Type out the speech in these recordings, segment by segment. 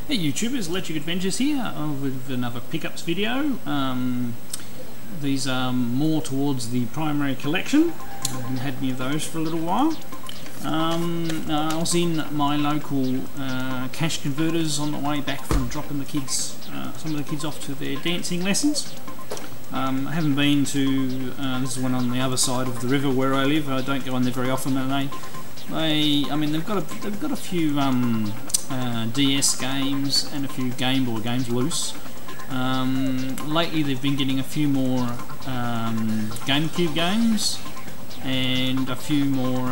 Hey YouTubers, Electric Adventures here with another pickups video. These are more towards the primary collection. I haven't had any of those for a little while. I was in my local cash converters on the way back from dropping the kids, some of the kids off to their dancing lessons. I haven't been to, this is one on the other side of the river where I live. I don't go on there very often, and I mean they've got a few DS games and a few Game Boy games loose. Lately they've been getting a few more GameCube games and a few more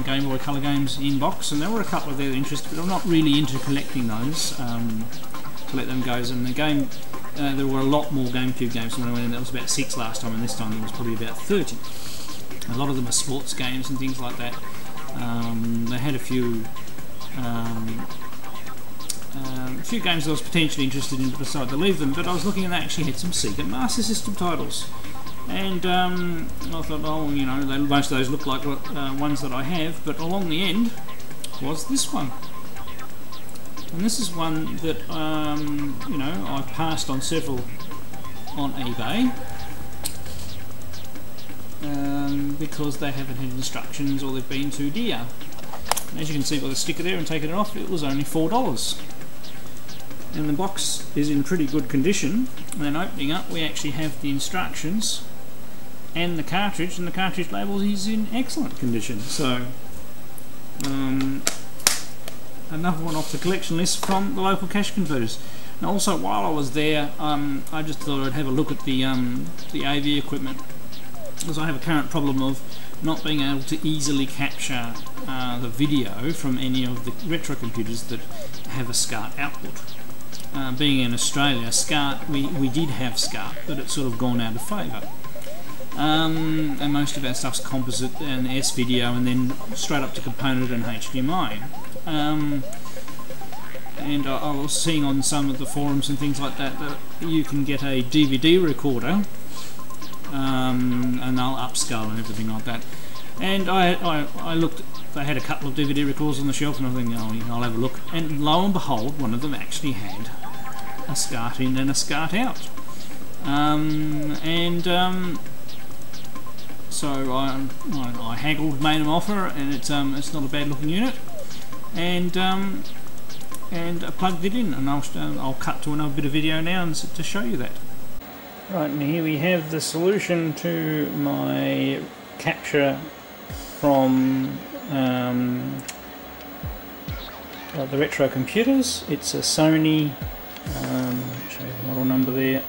Game Boy Color games in box, and there were a couple of their interest, but I'm not really into collecting those, to let them go. And the game, there were a lot more GameCube games when I went in. There was about 6 last time, and this time there was probably about 30. A lot of them are sports games and things like that. They had a few games I was potentially interested in, but decided to leave them. But I was looking, and they actually had some Sega Master System titles, and I thought, oh, you know, most of those look like ones that I have. But along the end was this one, and this is one that you know, I've passed on several on eBay. Because they haven't had instructions or they've been too dear. And as you can see by the sticker there and taking it off, it was only $4. And the box is in pretty good condition. And then opening up, we actually have the instructions and the cartridge label is in excellent condition. So another one off the collection list from the local cash converters. Now also, while I was there, I just thought I'd have a look at the AV equipment, because I have a current problem of not being able to easily capture the video from any of the retro computers that have a SCART output. Being in Australia, SCART, we did have SCART, but it's sort of gone out of favour. And most of our stuff's composite and S-video, and then straight up to component and HDMI. And I was seeing on some of the forums and things like that that you can get a DVD recorder, and they'll upscale and everything like that. And I looked, they had a couple of DVD recorders on the shelf, and I think, oh, I'll have a look. And lo and behold, one of them actually had a SCART in and a SCART out. So I haggled, made an offer, and it's not a bad looking unit, and I plugged it in, and I'll cut to another bit of video now and to show you that. Right, and here we have the solution to my capture from the retro computers. It's a Sony, show you the model number there,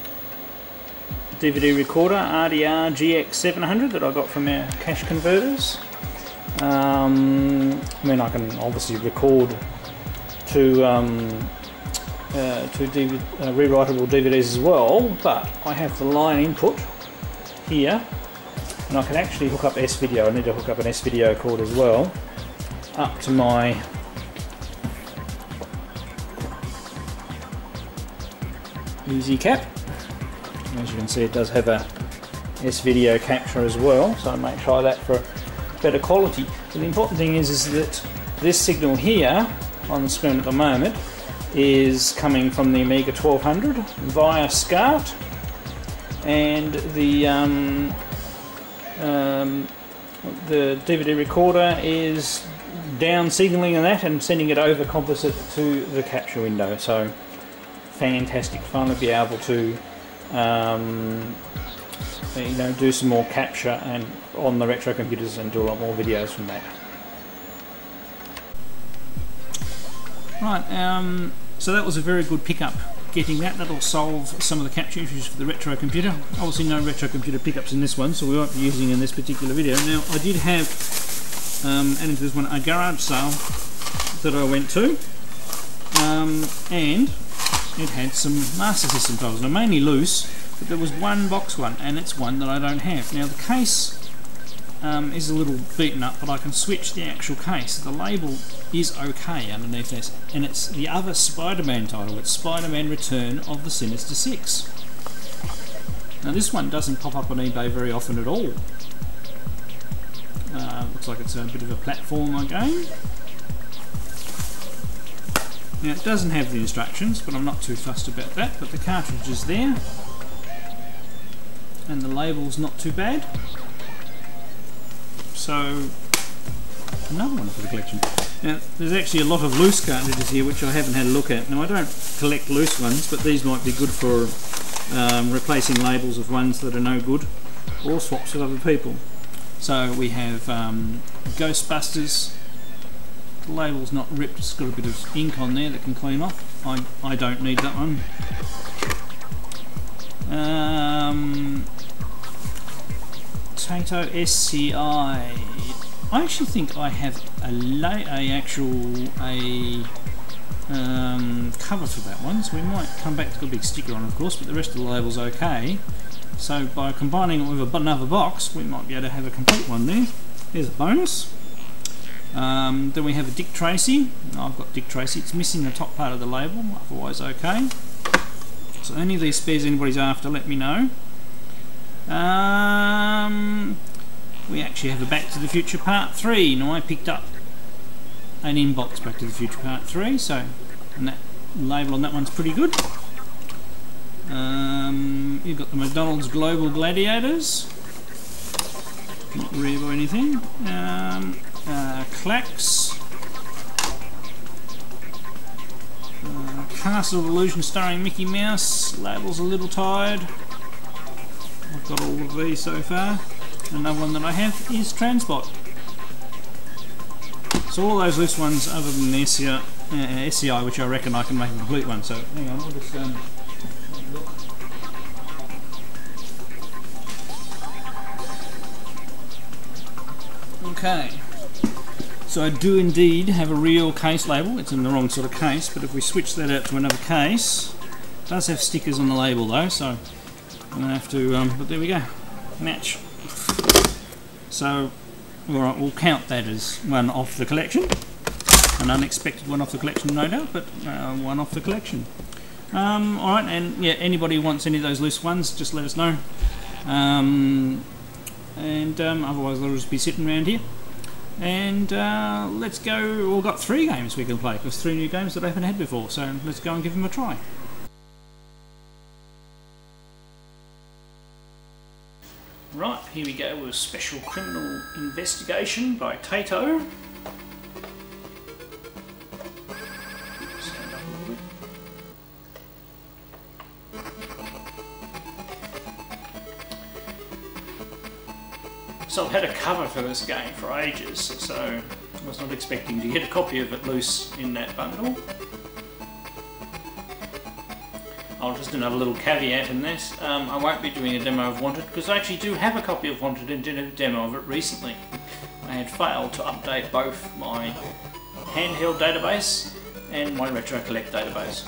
DVD recorder, RDR GX700, that I got from our cash converters. I mean, I can obviously record to rewritable DVDs as well, but I have the line input here, and I can actually hook up S-video. I need to hook up an S-video cord as well up to my Easy Cap. As you can see, it does have a S-video capture as well, so I may try that for better quality. But the important thing is that this signal here on the screen at the moment is coming from the Amiga 1200 via SCART, and the DVD recorder is down signaling and that, and sending it over composite to the capture window. So fantastic, finally be able to you know, do some more capture and on the retro computers and do a lot more videos from that. Right, so that was a very good pickup. Getting that'll solve some of the capture issues for the retro computer. Obviously no retro computer pickups in this one, so we won't be using in this particular video. Now I did have, adding to this one, a garage sale that I went to, and it had some Master System titles. Now mainly loose, but there was one box one, and it's one that I don't have. Now the case is a little beaten up, but I can switch the actual case. The label is okay underneath this, and it's the other Spider-Man title. It's Spider-Man Return of the Sinister Six. Now this one doesn't pop up on eBay very often at all. Looks like it's a bit of a platformer game. Now it doesn't have the instructions, but I'm not too fussed about that. But the cartridge is there, and the label's not too bad. So another one for the collection. Now there's actually a lot of loose cartridges here which I haven't had a look at. Now I don't collect loose ones, but these might be good for replacing labels of ones that are no good, or swaps with other people. So we have Ghostbusters. The label's not ripped, it's got a bit of ink on there that can clean off. I don't need that one. Taito SCI. I actually think I have a cover for that one, so we might come back to a big sticker on, of course, but the rest of the label's okay. So by combining it with another box, we might be able to have a complete one there. There's a bonus. Then we have a Dick Tracy. I've got Dick Tracy. It's missing the top part of the label, otherwise okay. So any of these spares anybody's after, let me know. We actually have a Back to the Future Part 3. Now I picked up an inbox Back to the Future Part 3, so and that label on that one's pretty good. You've got the McDonald's Global Gladiators. Not real or anything. Clacks. Castle of Illusion starring Mickey Mouse. Label's a little tired. I've got all of these so far. Another one that I have is Transport. So all those loose ones other than the SCI, which I reckon I can make a complete one. So hang on, I'll just look. Okay. So I do indeed have a real case label. It's in the wrong sort of case, but if we switch that out to another case, it does have stickers on the label though, so I'm going to have to, but there we go, match. So, alright, we'll count that as one off the collection. An unexpected one off the collection, no doubt, but one off the collection. Alright, and yeah, anybody who wants any of those loose ones, just let us know. Otherwise they'll just be sitting around here. And let's go. We've got 3 games we can play. There's 3 new games that I haven't had before, so let's go and give them a try. Right, here we go with Special Criminal Investigation by Taito. Stand up a little bit. So I've had a cover for this game for ages, so I was not expecting to get a copy of it loose in that bundle. I'll just do another little caveat in this. I won't be doing a demo of Wanted because I actually do have a copy of Wanted and did a demo of it recently. I had failed to update both my handheld database and my Retro Collect database.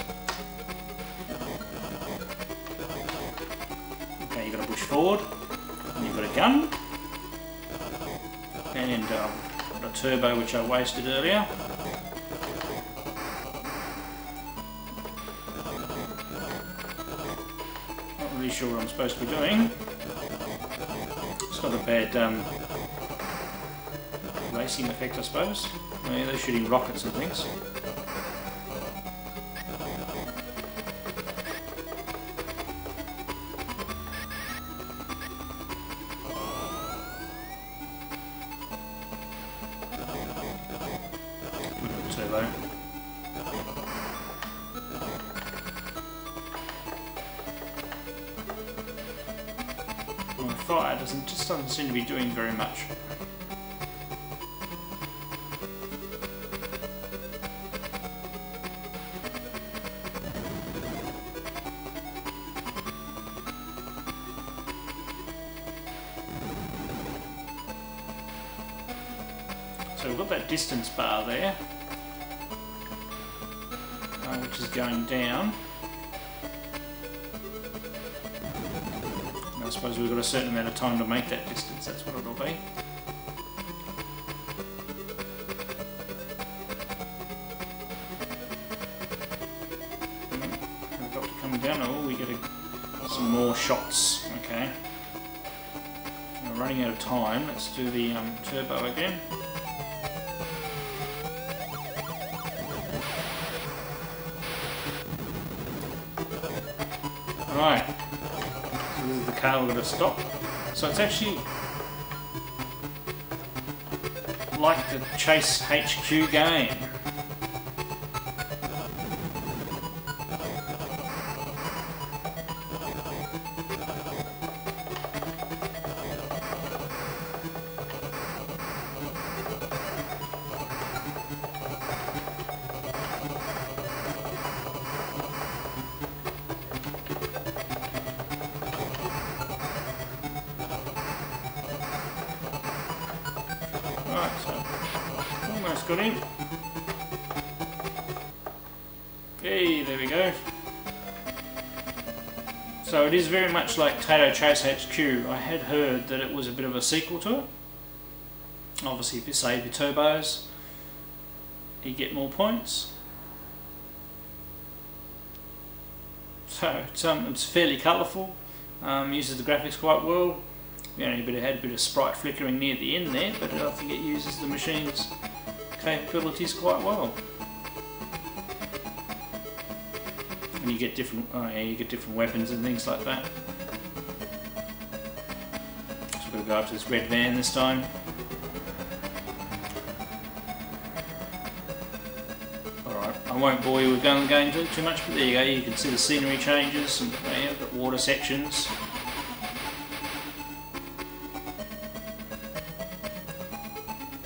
Okay, you've got to push forward, and you've got a gun, and got a turbo which I wasted earlier. Sure what I'm supposed to be doing. It's got a bad racing effect, I suppose. Oh, yeah, they're shooting rockets and things. Turbo. Fire just doesn't seem to be doing very much. So we've got that distance bar there, which is going down. I suppose we've got a certain amount of time to make that distance, that's what it'll be. We've got to come down, oh, we get some more shots, okay. We're running out of time, let's do the turbo again. Right, so this is the car we're going to stop. So it's actually like the Chase HQ game. Right, so almost got him. Hey, there we go. So it is very much like Tato Chase HQ. I had heard that it was a bit of a sequel to it. Obviously, if you save your turbos, you get more points. So it's fairly colourful. Uses the graphics quite well. You know, had a bit of sprite flickering near the end there, but I think it uses the machine's capabilities quite well. And you get different, you get different weapons and things like that. So we're going to go up to this red van this time. Alright, I won't bore you with going into it too much, but there you go. You can see the scenery changes and the water sections.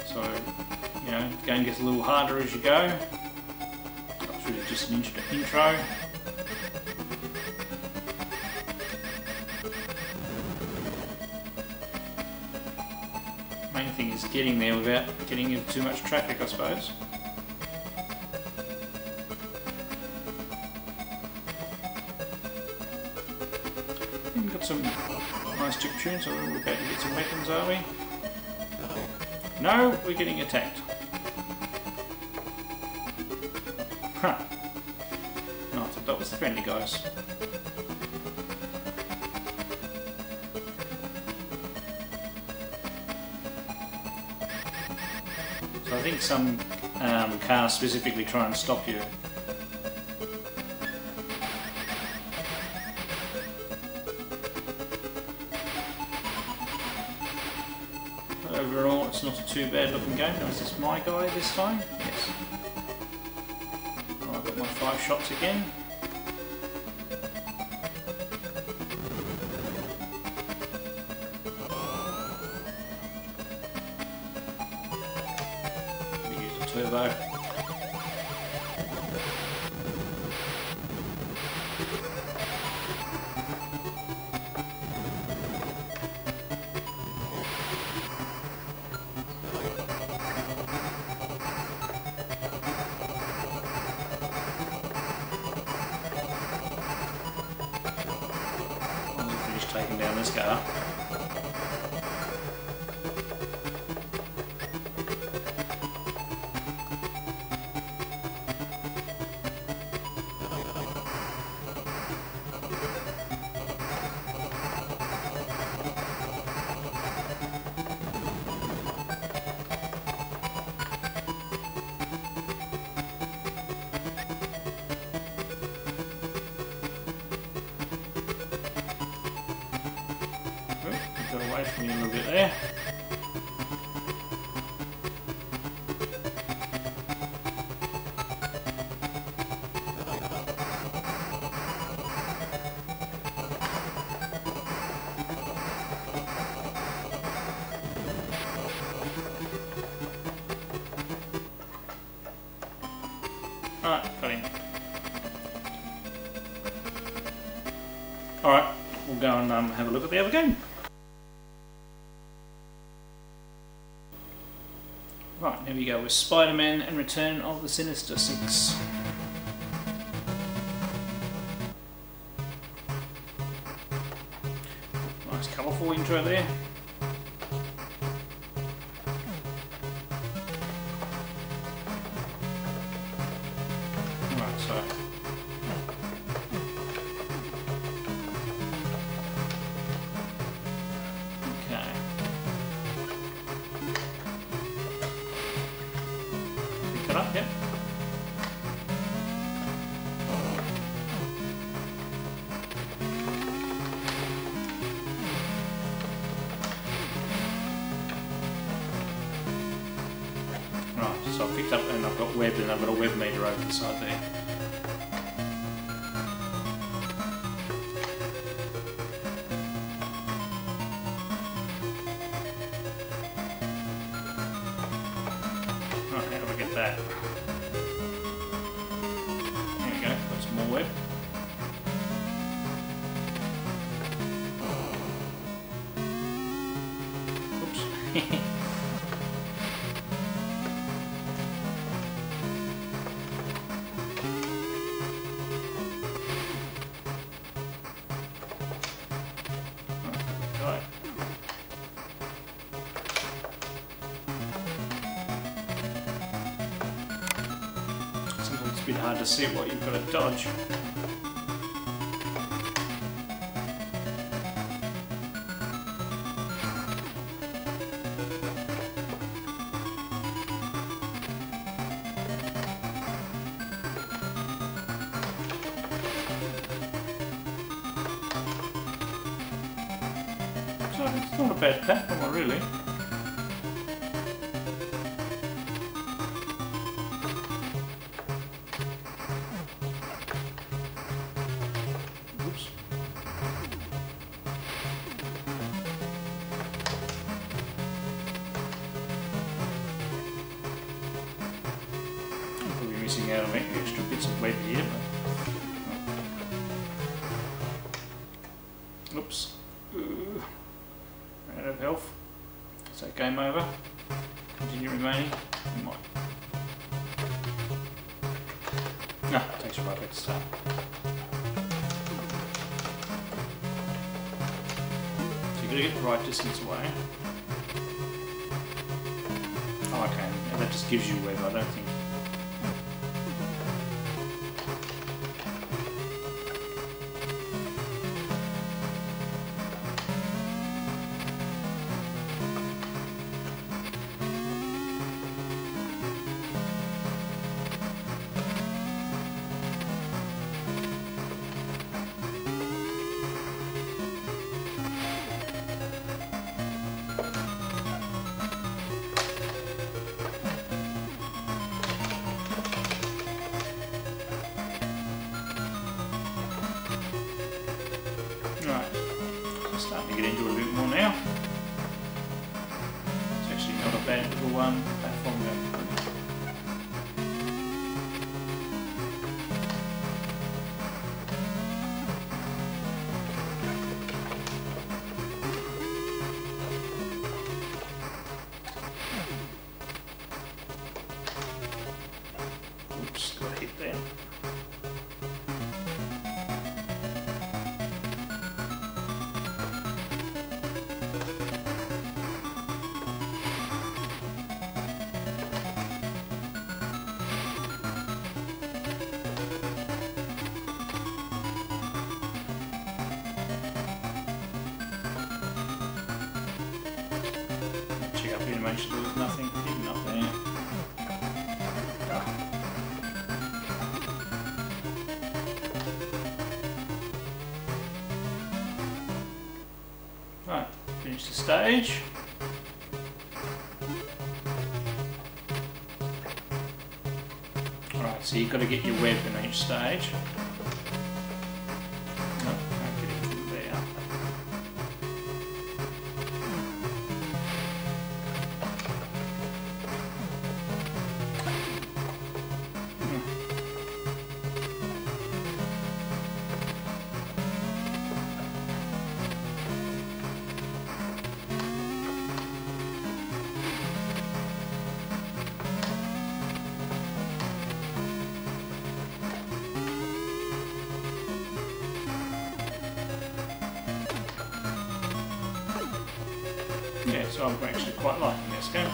So, you know, the game gets a little harder as you go. That's really just an intro. Main thing is getting there without getting into too much traffic, I suppose. We've got some nice chip tunes, so we're about to get some weapons, are we? No, we're getting attacked. Huh. No, I thought that was the friendly guys. So I think some cars specifically try and stop you. Overall, it's not a too bad looking game. Now, is this my guy this time? Yes. Oh, I've got my 5 shots again. Use a turbo. Taking down this car. Got away from you a little bit there. Alright, got him. Alright, we'll go and have a look at the other game. Right, there we go with Spider-Man and Return of the Sinister Six. Nice colourful intro there. Right, so up, yep. Right, so I've picked up and I've got web and I've got a web meter over the side there. Right, how do I get that? There we go, got some more web. Oops. Right. Sometimes it's a bit hard to see what you've got to dodge. So it's not a bad platform, really. Oops. I'm probably missing out on extra bits of web here, but... Oops. Out of health. So game over. Continue remaining. We might. No, it takes a while to start. So you've got to get the right distance away. Oh, okay. Yeah, that just gives you web, I don't think. Right, starting to get into it a bit more now. It's actually not a bad little platform going. Oops, got hit there. Check up here to make sure there's nothing hidden up there. Right, finish the stage. Alright, so you've got to get your web in each stage. No, can't get it from there. Yeah, so I'm actually quite liking this game.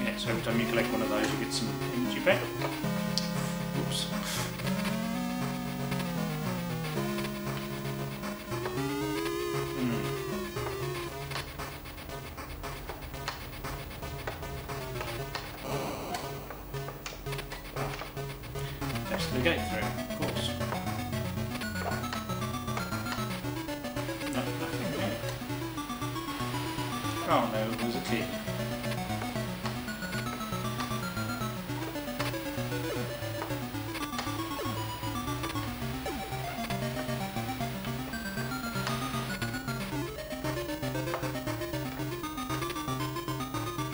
Yeah, so every time you collect one of those you get some energy back. Oops. Okay.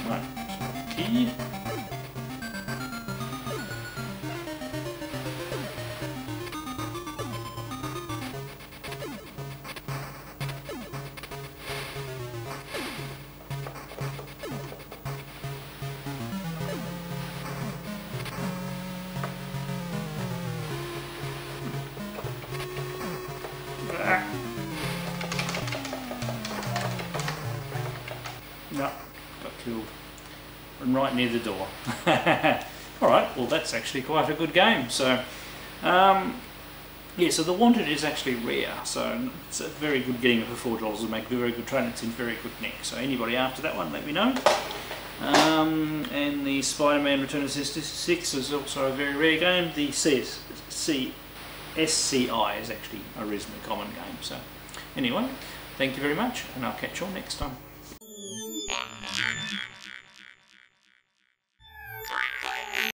Right, so key. No, got killed. And right near the door. Alright, well that's actually quite a good game. So, yeah, so the Wanted is actually rare, so it's a very good getting it for $4 will make a very good trade. It's in very good nick. So anybody after that one, let me know. And the Spider-Man Return of Sister 6 is also a very rare game. The SCI is actually a reasonably common game. So anyway, thank you very much, and I'll catch you all next time.